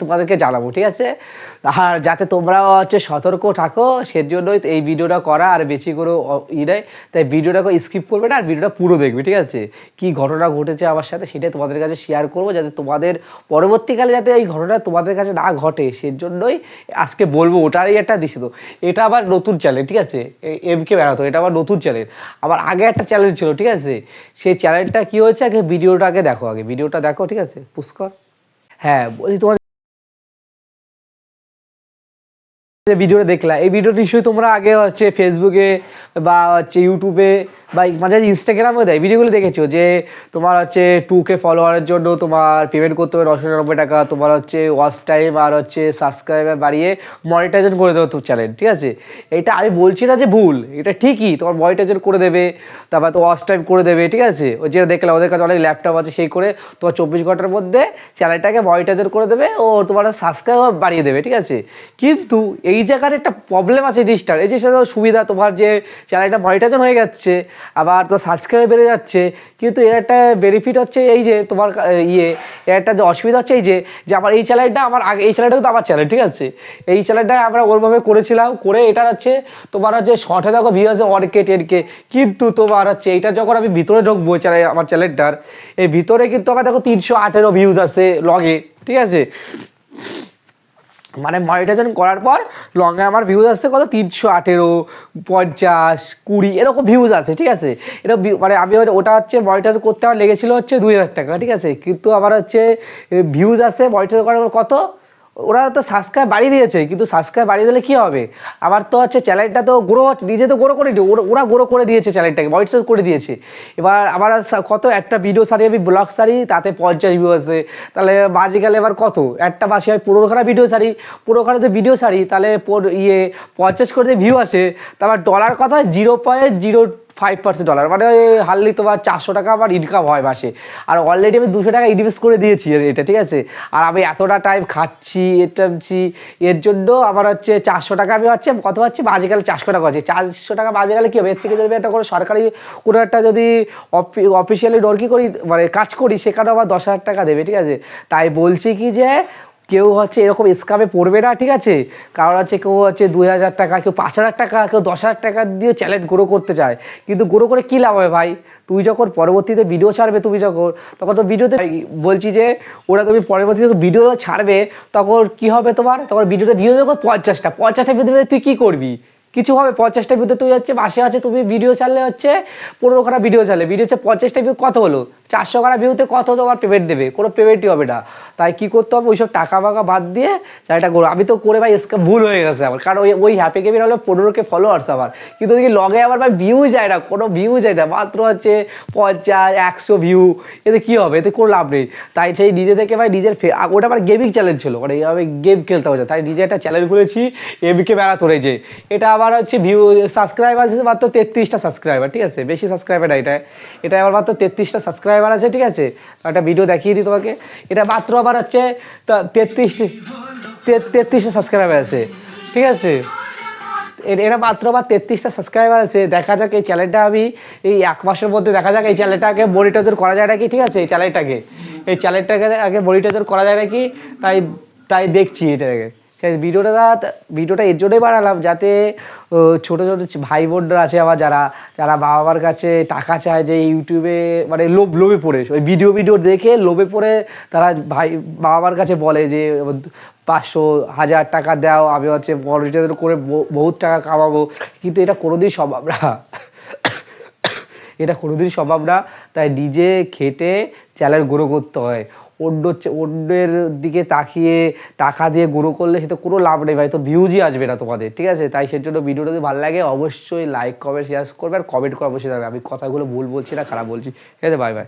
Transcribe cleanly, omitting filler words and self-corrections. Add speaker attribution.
Speaker 1: তোমাদেরকে জানাবো, ঠিক আছে? আর যাতে তোমরাও হচ্ছে সতর্ক থাকো, সেজন্যই এই ভিডিওটা করা। আর বেশি করে নেই, তাই ভিডিওটাকে স্কিপ করবে না, আর ভিডিওটা পুরো দেখবে, ঠিক আছে? কী ঘটনা ঘটেছে আমার সাথে সেটাই তোমাদের কাছে শেয়ার করবো, যাতে তোমাদের পরবর্তীকালে যাতে এই ঘটনা তোমাদের কাছে না ঘটে, সেজন্যই আজকে বলবো। ওটারই একটা দিছে। তো এটা আবার নতুন চ্যানেল, ঠিক আছে? এমকে বেড়াতো, এটা আবার নতুন চ্যানেল। আবার আগে একটা চ্যানেল ছিল, ঠিক আছে? সেই চ্যানেলটা কী হয়েছে, আগে ভিডিওটা আগে দেখো, আগে ভিডিওটা দেখো, ঠিক আছে? পুষ্কর, হ্যাঁ বলছি, তোমার যে ভিডিওটা দেখলা, এই ভিডিওটা নিশ্চয়ই তোমরা আগে হচ্ছে ফেসবুকে বা হচ্ছে ইউটিউবে বা মাঝে ইনস্টাগ্রামেও দেয় ভিডিওগুলো দেখেছো, যে তোমার হচ্ছে 2K ফলোয়ারের জন্য তোমার পেমেন্ট করতে হবে 999 টাকা, তোমার হচ্ছে ওয়াচ টাইম আর হচ্ছে সাবস্ক্রাইবার বাড়িয়ে মনিটাইজেশন করে দেবে তোমার চ্যানেল, ঠিক আছে? এটা আমি বলছি না যে ভুল, এটা ঠিকই, তোমার মনিটাইজেশন করে দেবে, তারপর তো ওয়াচ টাইম করে দেবে, ঠিক আছে? ওই যেটা দেখলাম ওদের কাছে অনেক ল্যাপটপ আছে, সেই করে তোমার 24 ঘন্টার মধ্যে চ্যানেলটাকে মনিটাইজেশন করে দেবে ও তোমার সাবস্ক্রাইবার বাড়িয়ে দেবে, ঠিক আছে? কিন্তু এই জায়গার একটা প্রবলেম আছে, জিনিসটার এই জিনিসটা সুবিধা, তোমার যে চ্যানেলটা মনিটাইজেশন হয়ে যাচ্ছে, আবার তো সাবস্ক্রাইব বেড়ে যাচ্ছে, কিন্তু এর একটা বেনিফিট হচ্ছে এই যে তোমার এর একটা যে অসুবিধা হচ্ছে এই যে আমার এই চ্যানেলটা, আমার আগে এই চ্যানেলটা কিন্তু আমার চ্যানেল, ঠিক আছে? এই চ্যানেলটা আমরা ওরভাবে করেছিলাম, করে এটা হচ্ছে তোমার হচ্ছে শর্টে দেখো ভিউ আছে 1K 10K, কিন্তু তোমার হচ্ছে এইটা যখন আমি ভিতরে ঢুকবো চ্যানেল, আমার চ্যানেলটার এই ভিতরে কিন্তু আমার দেখো 318 ভিউজ আছে লগে, ঠিক আছে? মানে মনিটাইজেশন করার পর লংয়ে আমার ভিউজ আসছে কত, 318, 50, 20 এরকম ভিউজ আছে, ঠিক আছে? এটা মানে আমি ওটা হচ্ছে মনিটাইজেশন করতে আমার লেগেছিলো হচ্ছে 2000 টাকা, ঠিক আছে? কিন্তু আমার হচ্ছে ভিউজ আসে মনিটাইজেশন করার পর কত, ওরা তো সাবস্ক্রাইব বাড়িয়ে দিয়েছে, কিন্তু সাবস্ক্রাইব বাড়িয়ে দিলে কী হবে, আমার তো হচ্ছে চ্যানেলটা তো গ্রো, নিজে তো গ্রো করে দিই, ওরা গ্রো করে দিয়েছে চ্যানেলটাকে, মনিটাইজ করে দিয়েছে। এবার আমার কত একটা ভিডিও সারি, আমি ব্লগ সারি, তাতে 50 ভিউ আছে, তাহলে বাজে গেলে এবার কত, একটা মাসে আমি 15খানা ভিডিও সারি, 15খানাতে ভিডিও সারি, তাহলে 50 করে ভিউ আসে, তারপর ডলার কথা 0.05% ডলার, মানে হারলি তোমার 400 টাকা আমার ইনকাম হয় মাসে। আর অলরেডি আমি 200 টাকা ইনভেস্ট করে দিয়েছি এটা, ঠিক আছে? আর আমি এতটা টাইম খাচ্ছি, এর জন্য আমার হচ্ছে 400 টাকা আমি হচ্ছে কত হচ্ছে বাজে গেলে 400 টাকা হচ্ছে, 400 টাকা বাজে গেলে কী হবে, এর থেকে যদি একটা কোনো সরকারি কোনো একটা যদি অফিসিয়ালি ডরকি করি, মানে কাজ করি, সেখানেও আমার 10,000 টাকা দেবে, ঠিক আছে? তাই বলছি কি যে কেউ হচ্ছে এরকম স্কামে পড়বে না, ঠিক আছে? কারণ হচ্ছে কেউ হচ্ছে 2,000 টাকা, কেউ 5,000 টাকা, কেউ 10,000 টাকা দিয়ে চ্যানেল গ্রো করতে চায়, কিন্তু গ্রো করে কী লাভ হবে ভাই? তুই যখন পরবর্তীতে ভিডিও ছাড়বে, তুমি যখন তখন তো ভিডিওতে বলছি যে ওরা তুমি পরবর্তীতে ভিডিও ছাড়বে, তখন কি হবে তোমার, তখন ভিডিওতে ভিউ দেখো 50টা ভিডিওতে তুই কী করবি? কিছু হবে? 50টা ভিডিও তুই হচ্ছে মাসে আছে, তুমি ভিডিও ছাড়লে হচ্ছে 15খানা ভিডিও ছাড়লে, ভিডিও হচ্ছে 50টা ভিউ, কত হলো? 400 খানা ভিউতে কত তোমার পেমেন্ট দেবে? কোনো পেমেন্টই হবে না। তাই কী করতে হবে, ওইসব টাকা বাকা বাদ দিয়ে একটা করো। আমি তো করে ভাই ভুল হয়ে গেছে আমার, কারণ ওই হ্যাপি গেমের হলো 15K ফলোয়ার্স আমার, কিন্তু ওদিকে লগে আমার ভাই ভিউ যায় না, কোনো ভিউ যায় না, মাত্র হচ্ছে 50, 100 ভিউ। এতে কী হবে? এতে কোনো লাভ নেই। তাই সেই নিজে থেকে ভাই নিজের ওটা আমার গেমিং চ্যানেল ছিল, মানে আমি গেম খেলতে হচ্ছে, তাই নিজে একটা চ্যানেল খুলেছি এমকে বেড়াতো যে। এটা আমার হচ্ছে ভিউ সাবস্ক্রাইবার আছে মাত্র 33টা সাবস্ক্রাইবার, ঠিক আছে? বেশি সাবস্ক্রাইবার না, এটা আমার মাত্র 33টা সাবস্ক্রাইবার আছে, ঠিক আছে? একটা ভিডিও দেখিয়ে দিই তোমাকে, এটা মাত্র আবার হচ্ছে 33টা সাবস্ক্রাইবার আছে, ঠিক আছে? এরা মাত্র আবার 33টা সাবস্ক্রাইবার আছে। দেখা যাক এই চ্যানেলটা আমি এই 1 মাসের মধ্যে দেখা যাক এই চ্যানেলটাকে মনিটাইজেশন করা যায় নাকি, ঠিক আছে? এই চ্যানেলটাকে আগে মনিটাইজেশন করা যায় নাকি, তাই দেখছি এটাকে। সেই ভিডিওটা এর জন্যই বানালাম, যাতে ছোটো ছোটো ভাই বোনরা আছে আমার, যারা বাবা মার কাছে টাকা চায়, যে ইউটিউবে মানে লোভে পড়ে ওই ভিডিও দেখে লোভে পড়ে তারা বাবা মার কাছে বলে যে 500, 1000 টাকা দাও, আমি হচ্ছে মনিটাইজেশন করে বহুত টাকা কামাবো, কিন্তু এটা কোনোদিনই সম্ভব না। এটা কোনোদিনই সম্ভব না। তাই নিজে খেটে চ্যানেল গ্রো করতে হয়। অন্যের দিকে তাকিয়ে টাকা দিয়ে গ্রো করলে সেটা কোনো লাভ নেই ভাই, তো ভিউজই আসবে না তোমাদের, ঠিক আছে? তাই সেজন্য ভিডিওটা যদি ভালো লাগে অবশ্যই লাইক, কমেন্ট, শেয়ার করবে, আর কমেন্ট করে অবশ্যই যাবে। আমি কথাগুলো ভুল বলছি না, খারাপ বলছি, ঠিক আছে? Bye bye.